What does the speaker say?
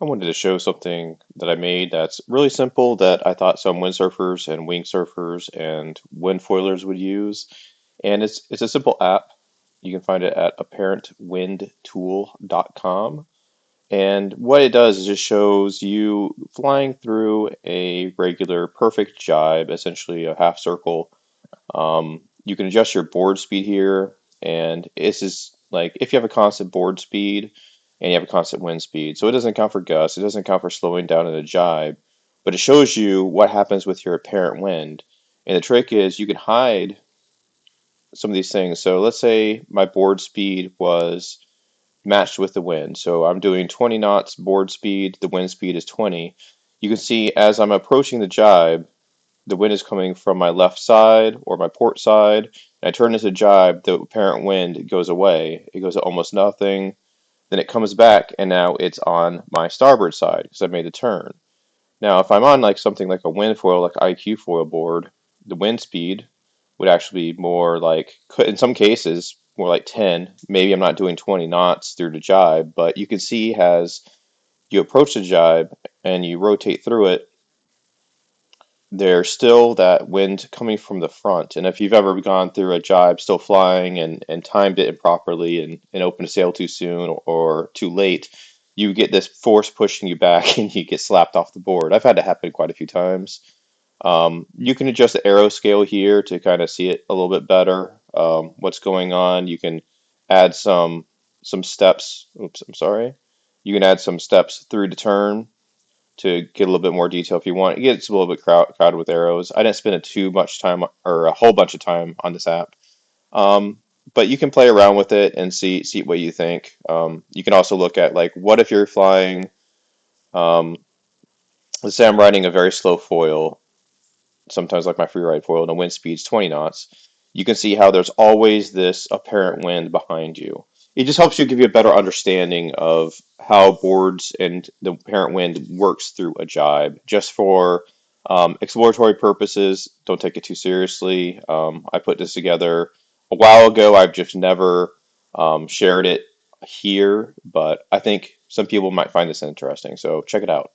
wanted to show something that I made that's really simple that I thought some windsurfers and wing surfers and windfoilers would use. And it's a simple app. You can find it at apparentwindtool.com. And what it does is just shows you flying through a regular perfect jibe, essentially a half circle. You can adjust your board speed here, and this is like if you have a constant board speed and you have a constant wind speed. So it doesn't count for gusts, it doesn't count for slowing down in a jibe, but it shows you what happens with your apparent wind. And the trick is you can hide some of these things. So let's say my board speed was matched with the wind. So I'm doing 20 knots board speed, the wind speed is 20. You can see as I'm approaching the jibe, the wind is coming from my left side or my port side, and I turn this to jibe, the apparent wind goes away. It goes to almost nothing. Then it comes back, and now it's on my starboard side because I made the turn. Now, if I'm on like something like a wind foil, like IQ foil board, the wind speed would actually be more like, in some cases, more like 10. Maybe I'm not doing 20 knots through the jibe, but you can see as you approach the jibe and you rotate through it, there's still that wind coming from the front. And if you've ever gone through a jibe still flying and timed it improperly and opened a sail too soon or too late, you get this force pushing you back and you get slapped off the board. I've had it happen quite a few times. You can adjust the arrow scale here to kind of see it a little bit better, what's going on. You can add some steps. Oops, I'm sorry. You can add some steps through the turn to get a little bit more detail if you want. It gets a little bit crowded with arrows. I didn't spend too much time or a whole bunch of time on this app. Um, but you can play around with it and see what you think. You can also look at like what if you're flying. Um, let's say I'm riding a very slow foil, sometimes like my free ride foil, and the wind speed's 20 knots. You can see how there's always this apparent wind behind you. It just helps you give you a better understanding of how boards and the apparent wind works through a jibe. Just for exploratory purposes, don't take it too seriously. I put this together a while ago. I've just never shared it here, but I think some people might find this interesting. So check it out.